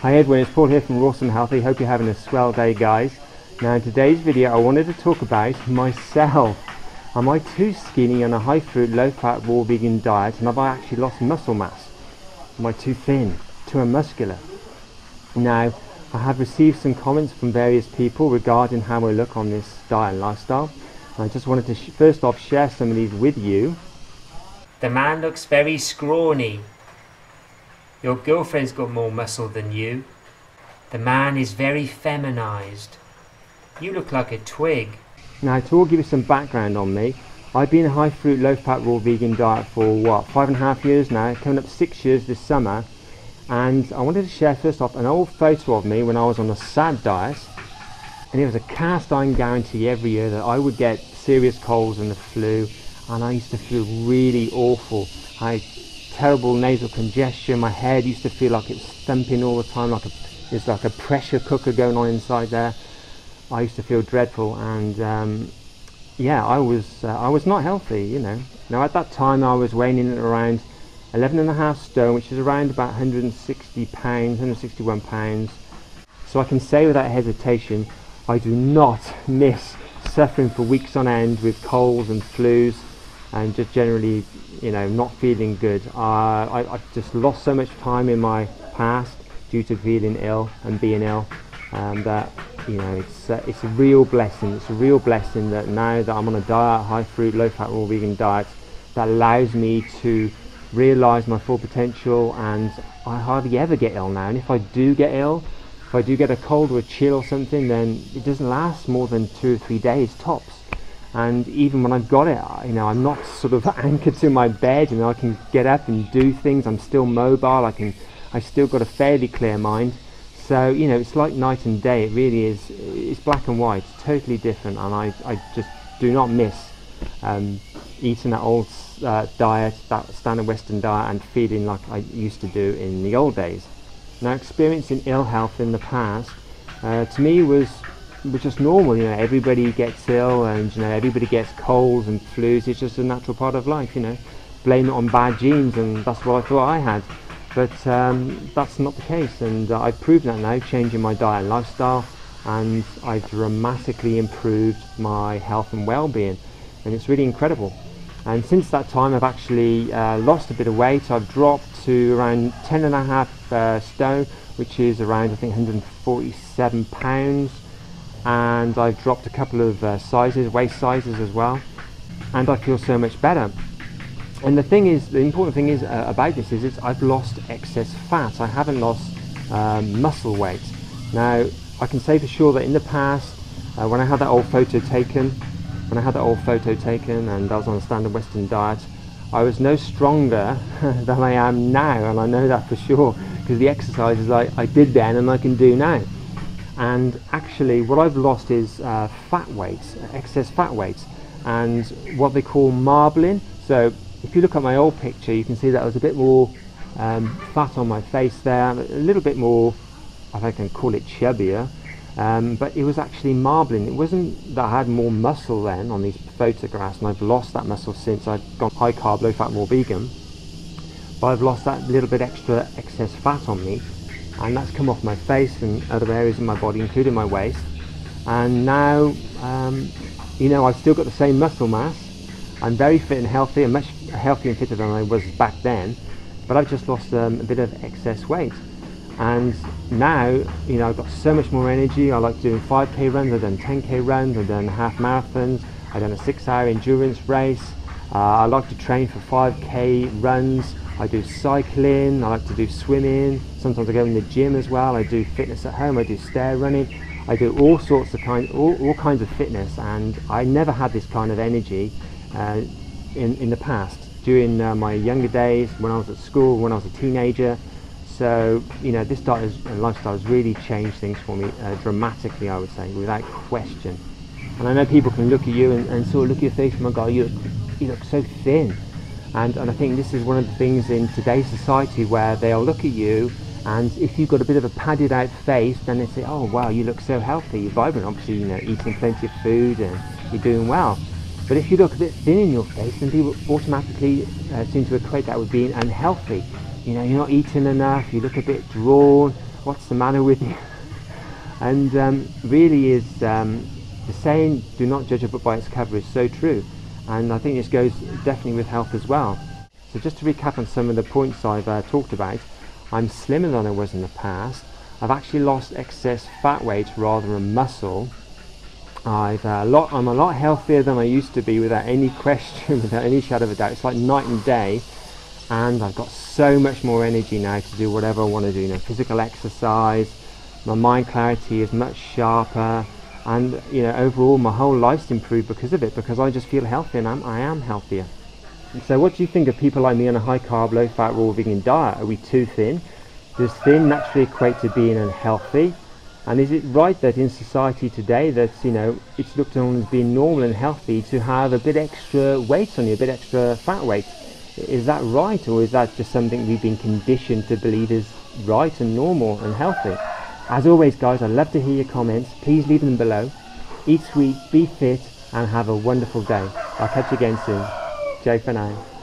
Hi everyone, it's Paul here from Rawsome Healthy. Hope you're having a swell day, guys. Now in today's video I wanted to talk about myself. Am I too skinny on a high fruit, low fat, raw vegan diet, and have I actually lost muscle mass? Am I too thin, too muscular? Now I have received some comments from various people regarding how I look on this diet and lifestyle. And I just wanted to first off share some of these with you. The man looks very scrawny. Your girlfriend's got more muscle than you. The man is very feminized. You look like a twig. Now to all give you some background on me, I've been a high fruit, low fat, raw vegan diet for what, 5.5 years now, coming up 6 years this summer. And I wanted to share first off an old photo of me when I was on a SAD diet. And it was a cast iron guarantee every year that I would get serious colds and the flu, and I used to feel really awful. I had terrible nasal congestion, my head used to feel like it was thumping all the time, it's like a pressure cooker going on inside there. I used to feel dreadful, and yeah, I was not healthy, you know. Now at that time I was weighing in at around 11.5 stone, which is around about 160 pounds, 161 pounds. So I can say without hesitation, I do not miss suffering for weeks on end with colds and flus and just generally, you know, not feeling good. I've just lost so much time in my past due to feeling ill and being ill, that, you know, it's a real blessing. It's a real blessing that now that I'm on a diet, high fruit, low fat, raw vegan diet, that allows me to realise my full potential, and I hardly ever get ill now. And if I do get ill, if I do get a cold or a chill or something, then it doesn't last more than 2 or 3 days tops. And even when I've got it, you know, I'm not sort of anchored to my bed, you know, I can get up and do things, I'm still mobile, I've still got a fairly clear mind. So, you know, it's like night and day. It really is, it's black and white, it's totally different. And I just do not miss eating that old diet, that standard Western diet, and feeling like I used to do in the old days. Now, experiencing ill health in the past, to me was just normal. You know, everybody gets ill, and, you know, everybody gets colds and flus. It's just a natural part of life, you know. Blame it on bad genes, and that's what I thought I had. But that's not the case, and I've proved that now, changing my diet and lifestyle, and I've dramatically improved my health and well-being, and it's really incredible. And since that time I've actually lost a bit of weight. I've dropped to around 10.5 stone, which is around, I think, 147 pounds. And I've dropped a couple of sizes, waist sizes as well, and I feel so much better. And the important thing is about this is I've lost excess fat. I haven't lost muscle weight. Now I can say for sure that in the past, when I had that old photo taken, and I was on a standard Western diet, I was no stronger than I am now, and I know that for sure because the exercises I did then and I can do now. And actually what I've lost is fat weight, excess fat weight, and what they call marbling. So if you look at my old picture, you can see that I was a bit more fat on my face there, a little bit more, if I can call it, chubbier, but it was actually marbling. It wasn't that I had more muscle then on these photographs, and I've lost that muscle since I've gone high carb, low fat, raw vegan, but I've lost that little bit extra excess fat on me, and that's come off my face and other areas of my body, including my waist. And now, you know, I've still got the same muscle mass. I'm very fit and healthy, and much healthier and fitter than I was back then, but I've just lost a bit of excess weight. And now, you know, I've got so much more energy. I like doing 5k runs, I've done 10k runs, I've done half marathons, I've done a 6-hour endurance race. I like to train for 5k runs. I do cycling, I like to do swimming, sometimes I go in the gym as well, I do fitness at home, I do stair running, I do all sorts of all kinds of fitness, and I never had this kind of energy in the past, during my younger days, when I was at school, when I was a teenager. So, you know, this diet and lifestyle has really changed things for me dramatically, I would say, without question. And I know people can look at you and sort of look at your face and go, God, you look so thin. And I think this is one of the things in today's society where they'll look at you, and if you've got a bit of a padded out face, then they say, oh wow, you look so healthy, you're vibrant, obviously, you know, eating plenty of food and you're doing well. But if you look a bit thin in your face, then people automatically seem to equate that with being unhealthy. You know, you're not eating enough, you look a bit drawn, what's the matter with you? And really is the saying, do not judge a book by its cover, is so true. And I think this goes definitely with health as well. So just to recap on some of the points I've talked about, I'm slimmer than I was in the past. I've actually lost excess fat weight rather than muscle. I'm a lot healthier than I used to be, without any question, without any shadow of a doubt. It's like night and day. And I've got so much more energy now to do whatever I want to do. You know, physical exercise, my mind clarity is much sharper, and you know, overall my whole life's improved because of it, because I just feel healthier and I am healthier. So what do you think of people like me on a high carb, low fat, raw vegan diet? Are we too thin? Does thin naturally equate to being unhealthy? And is it right that in society today that, you know, it's looked on as being normal and healthy to have a bit extra weight on you, a bit extra fat weight? Is that right, or is that just something we've been conditioned to believe is right and normal and healthy? As always guys, I'd love to hear your comments. Please leave them below. Eat sweet, be fit, and have a wonderful day. I'll catch you again soon. Ciao for now.